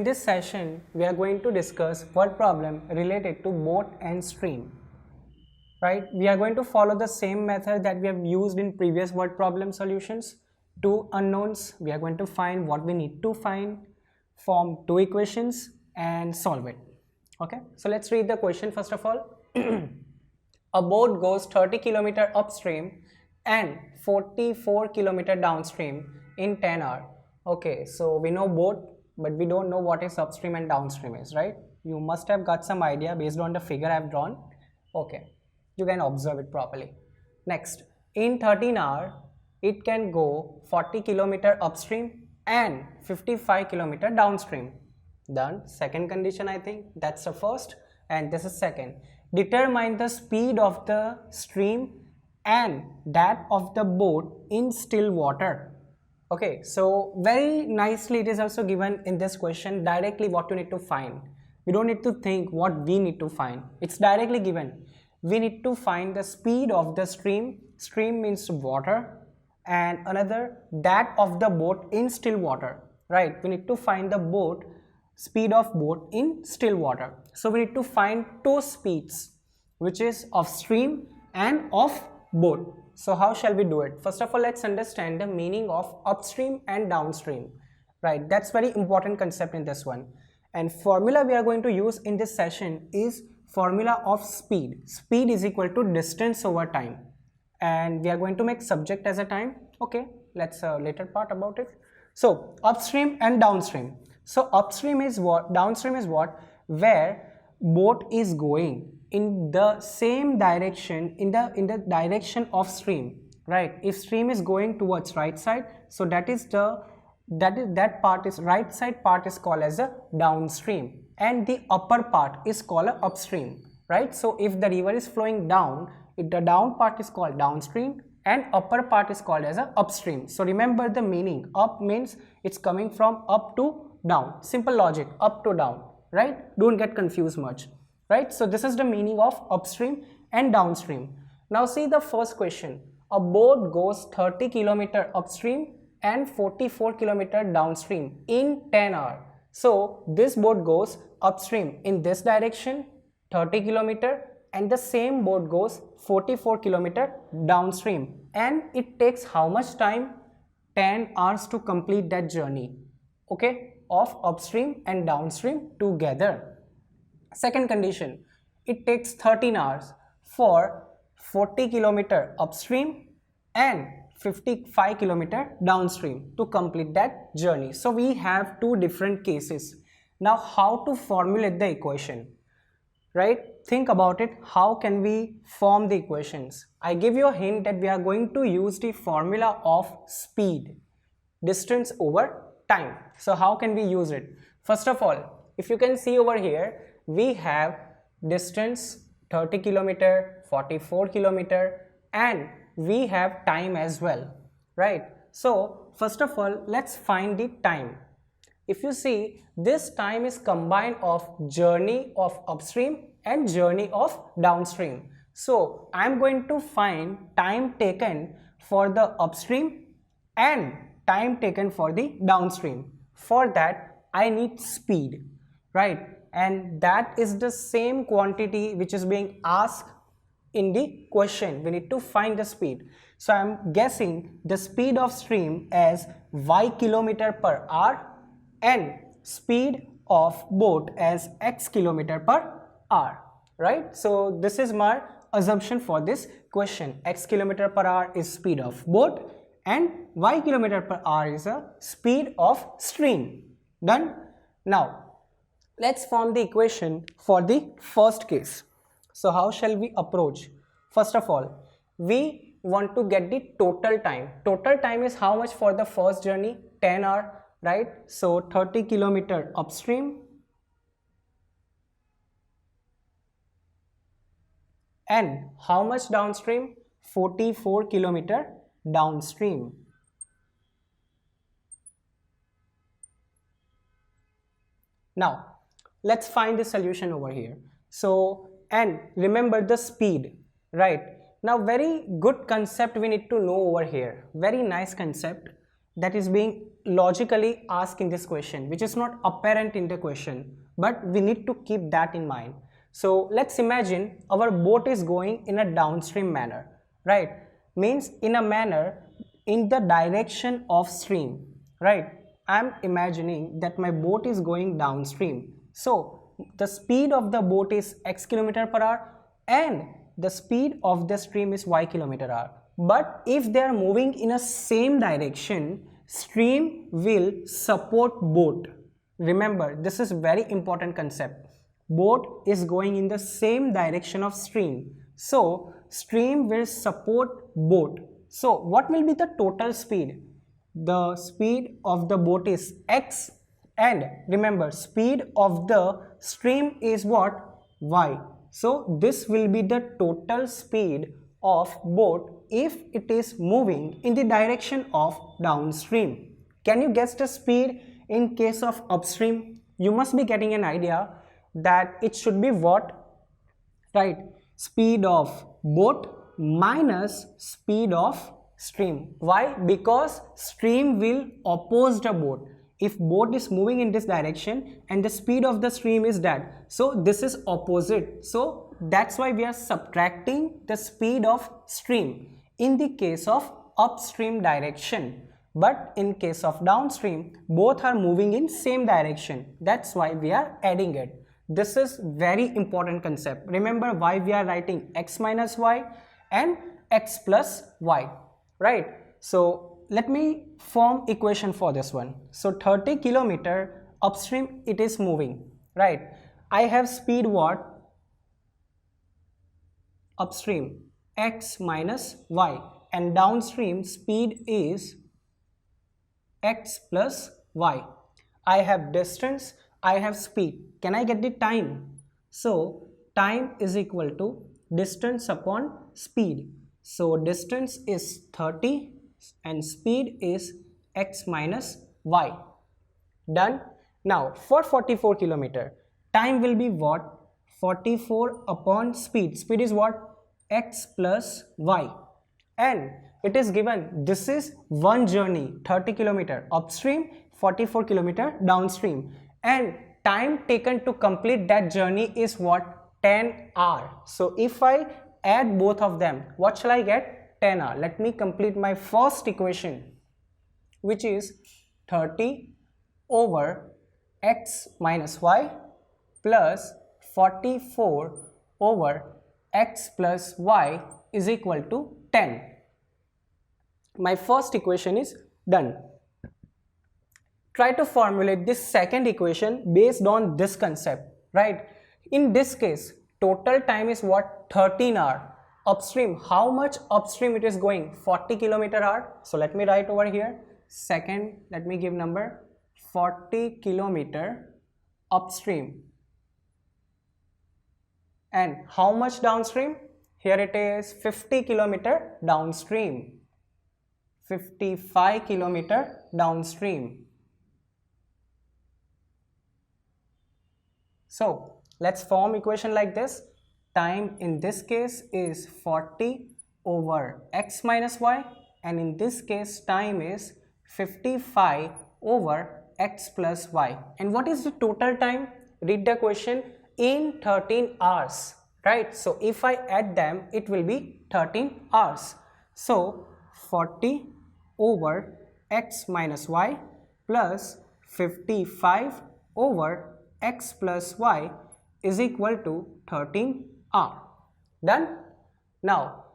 this session, we are going to discuss word problem related to boat and stream. Right? We are going to follow the same method that we have used in previous word problem solutions. Two unknowns, we are going to find what we need to find, form two equations and solve it. Okay, so let's read the question first of all. A boat goes 30 km upstream and 44 km downstream in 10 hours. Okay, so we know boat, but we don't know what is upstream and downstream is, right? You must have got some idea based on the figure I have drawn. Okay, you can observe it properly. Next, in 13 hours, it can go 40 km upstream and 55 km downstream. Done. Second condition, I think that's the first and this is second. Determine the speed of the stream and that of the boat in still water. Okay, so very nicely it is also given in this question directly what you need to find. We don't need to think what we need to find. It's directly given. We need to find the speed of the stream. Stream means water, and another that of the boat in still water. Right, we need to find the boat speed of boat in still water. So we need to find two speeds, which is of stream and of boat. So how shall we do it? First of all, let's understand the meaning of upstream and downstream. Right, that's very important concept in this one. And formula we are going to use in this session is formula of speed. Speed is equal to distance over time, and we are going to make subject as a time. Okay, let's later part about it. So upstream and downstream. So upstream is what, downstream is what, where boat is going in the same direction, in the direction of stream, right? If stream is going towards right side, so that part is right side part is called as a downstream, and the upper part is called a upstream, right? So if the river is flowing down, the down part is called downstream and upper part is called as a upstream. So remember the meaning. Up means it's coming from up to down. Simple logic, up to down, right? Don't get confused much, right? So this is the meaning of upstream and downstream. Now see the first question. A boat goes 30 km upstream and 44 km downstream in 10 hours. So this boat goes upstream in this direction 30 km, and the same boat goes 44 km downstream, and it takes how much time? 10 hours to complete that journey, okay, of upstream and downstream together. Second condition, it takes 13 hours for 40 km upstream and 55 km downstream to complete that journey. So we have two different cases. Now how to formulate the equation, right? Think about it. How can we form the equations? I give you a hint that we are going to use the formula of speed, distance over time. So how can we use it? First of all, if you can see over here, we have distance 30 km, 44 km, and we have time as well, right? So first of all, let's find the time. If you see, this time is combined of journey of upstream and journey of downstream. So I'm going to find time taken for the upstream and time taken for the downstream. For that I need speed, right? And that is the same quantity which is being asked in the question. We need to find the speed. So I'm guessing the speed of stream as y km/h and speed of boat as x km/h, right? So this is my assumption for this question. X km/h is speed of boat and y km/h is a speed of stream. Done. Now let's form the equation for the first case. So how shall we approach? First of all, we want to get the total time. Total time is how much for the first journey? 10 hours, right? So 30 km upstream and how much downstream? 44 km downstream. Now let's find the solution over here. So, and remember the speed, right? Now very good concept we need to know over here. Very nice concept that is being logically ask in this question, which is not apparent in the question, but we need to keep that in mind. So let's imagine our boat is going in a downstream manner, right? Means in a manner in the direction of stream, right? I'm imagining that my boat is going downstream. So the speed of the boat is x km/h and the speed of the stream is y km/h. But if they are moving in a same direction, stream will support boat. Remember, this is very important concept. Boat is going in the same direction of stream. So stream will support boat. So what will be the total speed? The speed of the boat is x, and remember, speed of the stream is what? Y. So this will be the total speed of boat if it is moving in the direction of downstream. Can you guess the speed in case of upstream? You must be getting an idea that it should be what? Right, speed of boat minus speed of stream. Why? Because stream will oppose the boat. If boat is moving in this direction and the speed of the stream is that, so this is opposite. So that's why we are subtracting the speed of stream in the case of upstream direction. But in case of downstream, both are moving in same direction. That's why we are adding it. This is very important concept. Remember why we are writing x minus y and x plus y, right? So let me form equation for this one. So 30 km upstream it is moving, right? I have speed what? Upstream x minus y, and downstream speed is x plus y. I have distance, I have speed. Can I get the time? So time is equal to distance upon speed. So distance is 30 and speed is x minus y. Done. Now for 44 km, time will be what? 44 upon speed. Speed is what? X plus y. And it is given this is one journey, 30 km upstream, 44 km downstream, and time taken to complete that journey is what? 10 hours. So if I add both of them, what shall I get? 10 hours. Let me complete my first equation, which is 30 over x minus y plus 44 over x plus y is equal to 10. My first equation is done. Try to formulate this second equation based on this concept, right? In this case, total time is what? 13 hours. Upstream, how much upstream it is going? 40 km/h. So let me write over here. Second, let me give number 40 km upstream. And how much downstream? Here it is 50 km downstream. 55 km downstream. So let's form equation like this. Time in this case is 40 over x minus y, and in this case time is 55 over x plus y. And what is the total time? Read the question. In 13 hours, right? So if I add them, it will be 13 hours. So 40 over x minus y plus 55 over x plus y is equal to 13 hours. Done? Now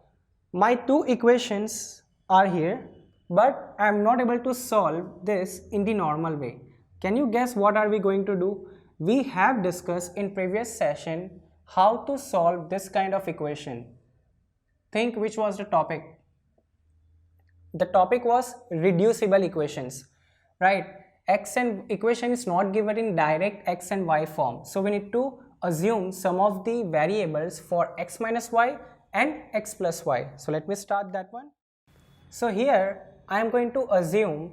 my two equations are here, but I am not able to solve this in the normal way. Can you guess what are we going to do? We have discussed in previous session how to solve this kind of equation. Think which was the topic? The topic was reducible equations, right? X and equation is not given in direct x and y form. So we need to assume some of the variables for x minus y and x plus y. So let me start that one. So here I am going to assume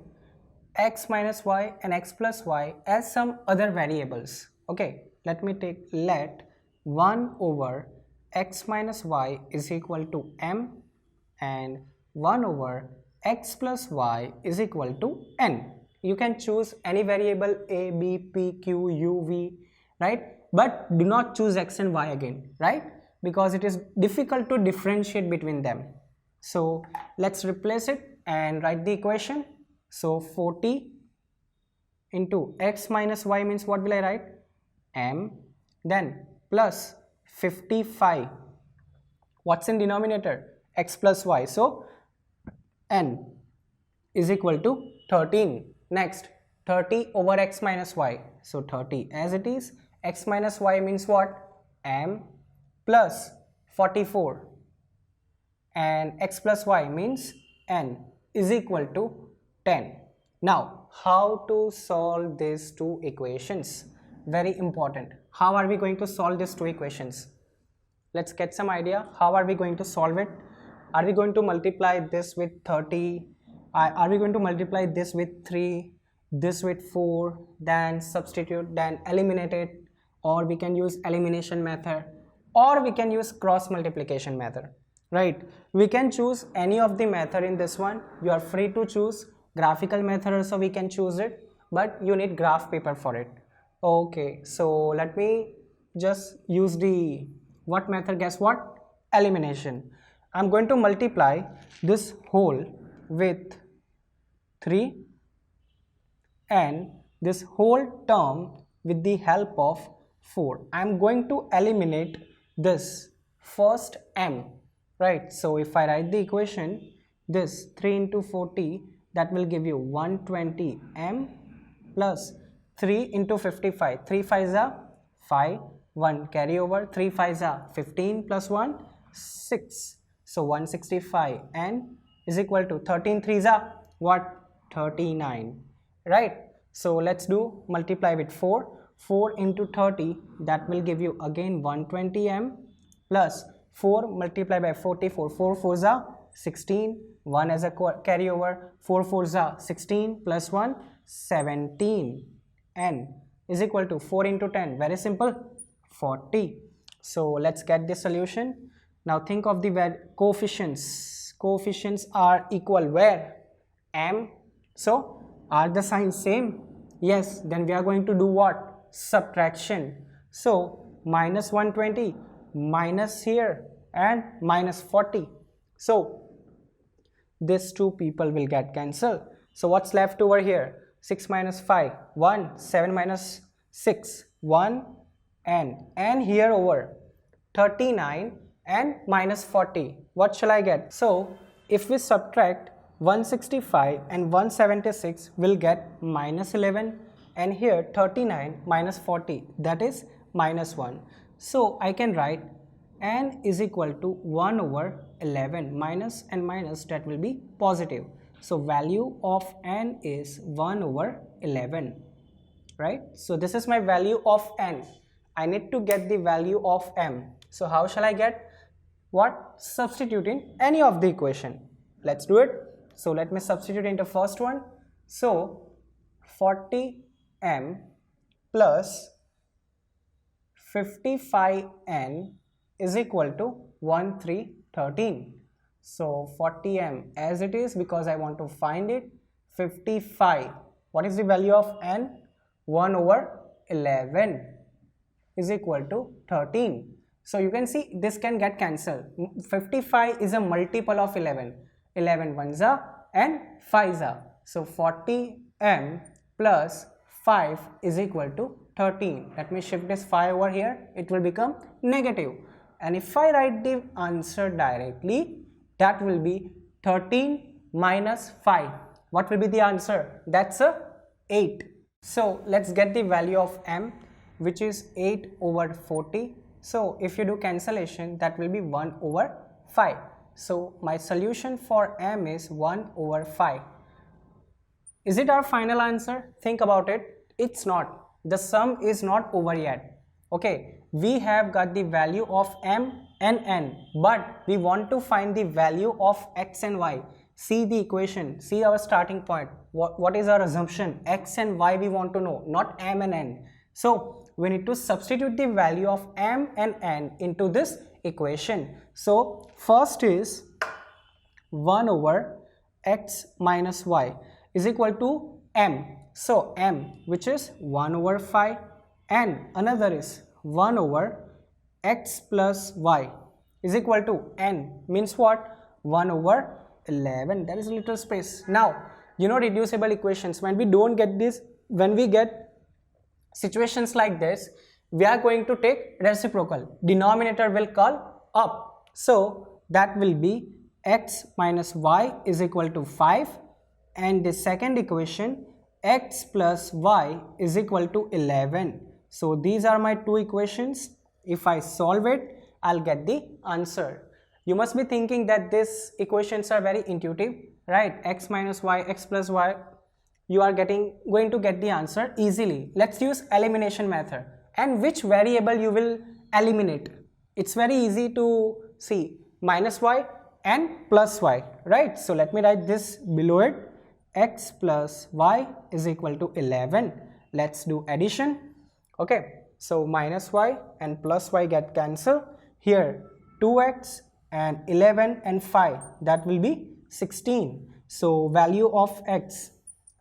x minus y and x plus y as some other variables. Okay, let me take let 1 over x minus y is equal to m and 1 over x plus y is equal to n. You can choose any variable a, b, p, q, u, v, right? But do not choose x and y again, right? Because it is difficult to differentiate between them. So let's replace it and write the equation. So 40 into x minus y means what will I write? M, then plus 55. What's in denominator? X plus y. So n is equal to 13. Next, 30 over x minus y. So 30 as it is. X minus y means what? M plus 44. And x plus y means n is equal to 10. Now, how to solve these two equations? Very important. How are we going to solve these two equations? Let's get some idea. How are we going to solve it? Are we going to multiply this with 30? Are we going to multiply this with 3, this with 4, then substitute, then eliminate it? Or we can use elimination method, or we can use cross multiplication method, right? We can choose any of the method in this one. You are free to choose graphical method also, we can choose it, but you need graph paper for it. Okay, so let me just use the what method? Guess what? Elimination. I'm going to multiply this whole with 3 and this whole term with the help of 4. I'm going to eliminate this first m, right? So if I write the equation, this 3 into 40, that will give you 120 m plus 3 into 55. 3 5s are 5, 1 carry over, 3 5s are 15 plus 1, 6. So 165 n is equal to 13 3s are what? 39, right? So let's do multiply with 4. 4 into 30, that will give you again 120 m plus 4 multiply by 44. 4 4s are 16, 1 as a carryover, 4 4s are 16 plus 1, 17 n is equal to 4 into 10. Very simple, 40. So let's get the solution. Now think of the coefficients. Coefficients are equal where? M. So are the signs same? Yes. Then we are going to do what? Subtraction. So minus 120 minus here and minus 40. So these two people will get cancelled. So what's left over here? 6 minus 5, 1, 7 minus 6, 1, and here over 39 and minus 40. What shall I get? So if we subtract 165 and 176, we'll get minus 11, and here 39 minus 40, that is minus 1. So I can write n is equal to 1 over 11. Minus and minus, that will be positive. So value of n is 1 over 11, right? So this is my value of n. I need to get the value of m. So how shall I get? What? Substitute in any of the equation. Let's do it. So let me substitute into first one. So 40m plus 55n is equal to 1313. So 40m as it is, because I want to find it. 55, what is the value of n? 1 over 11 is equal to 13. So you can see this can get cancelled. 55 is a multiple of 11. 11 ones are and 5s are. So 40m plus 5 is equal to 13. Let me shift this 5 over here. It will become negative. And if I write the answer directly, that will be 13 minus 5. What will be the answer? That's a 8. So let's get the value of m, which is 8 over 40. So if you do cancellation, that will be 1 over 5. So my solution for m is 1 over 5. Is it our final answer? Think about it. It's not. The sum is not over yet. Okay, we have got the value of m and n, but we want to find the value of x and y. See the equation, see our starting point. What is our assumption? X and y we want to know, not m and n. So we need to substitute the value of m and n into this equation. So first is 1 over x minus y is equal to m. So m, which is 1 over 5, and another is 1 over x plus y is equal to n, means what? 1 over 11. There is a little space. Now, you know reducible equations, when we don't get this, when we get situations like this, we are going to take reciprocal. Denominator will call up. So that will be x minus y is equal to 5, and the second equation x plus y is equal to 11. So these are my two equations. If I solve it, I'll get the answer. You must be thinking that these equations are very intuitive, right? X minus y, x plus y, you are going to get the answer easily. Let's use elimination method. And which variable you will eliminate? It's very easy to see, minus y and plus y, right? So let me write this below it. X plus y is equal to 11. Let's do addition. Okay, so minus y and plus y get cancelled. Here 2x and 11 and 5, that will be 16. So value of x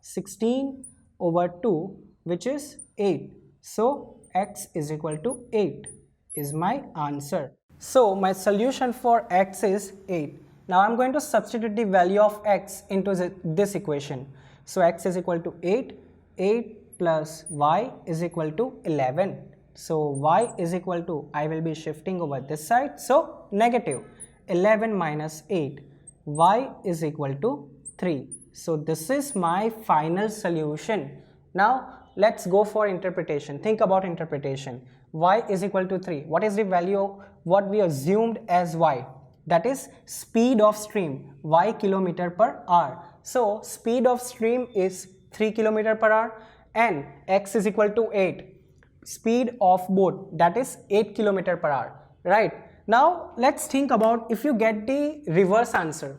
16 over 2, which is 8. So x is equal to 8 is my answer. So my solution for x is 8. Now I'm going to substitute the value of x into this equation. So x is equal to 8. 8 plus y is equal to 11. So y is equal to, I will be shifting over this side, so negative 11 minus 8. Y is equal to 3. So this is my final solution. Now let's go for interpretation. Think about interpretation. Y is equal to 3. What is the value of what we assumed as y? That is speed of stream, y kilometer per hour. So speed of stream is 3 kilometer per hour, and x is equal to 8. Speed of boat, that is 8 kilometer per hour, right? Now let's think about if you get the reverse answer.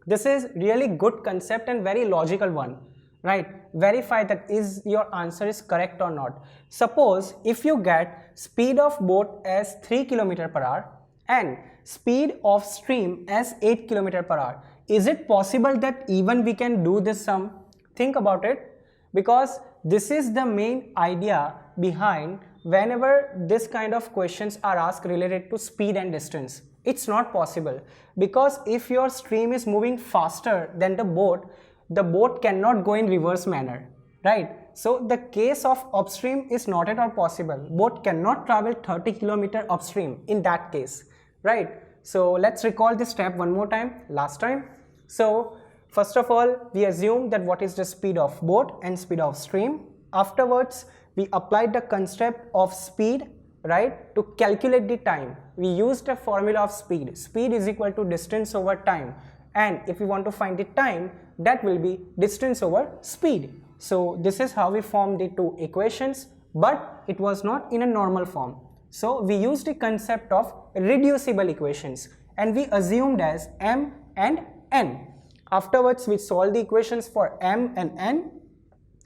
This is really good concept and very logical one, right? Verify that is your answer is correct or not. Suppose if you get speed of boat as 3 kilometer per hour and speed of stream as 8 kilometer per hour, is it possible that even we can do this sum? Think about it, because this is the main idea behind whenever this kind of questions are asked related to speed and distance. It's not possible, because if your stream is moving faster than the boat cannot go in reverse manner, right? So the case of upstream is not at all possible. Boat cannot travel 30 kilometer upstream in that case, right? So let's recall this step one more time, last time. So first of all, we assume that what is the speed of boat and speed of stream. Afterwards, we applied the concept of speed, right, to calculate the time. We used a formula of speed. Speed is equal to distance over time, and if we want to find the time, that will be distance over speed. So this is how we formed the two equations, but it was not in a normal form. So we used the concept of reducible equations, and we assumed as m and n. Afterwards, we solve the equations for m and n,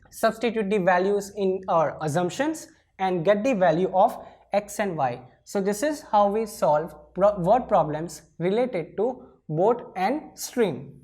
substitute the values in our assumptions, and get the value of x and y. So this is how we solve word problems related to boat and stream.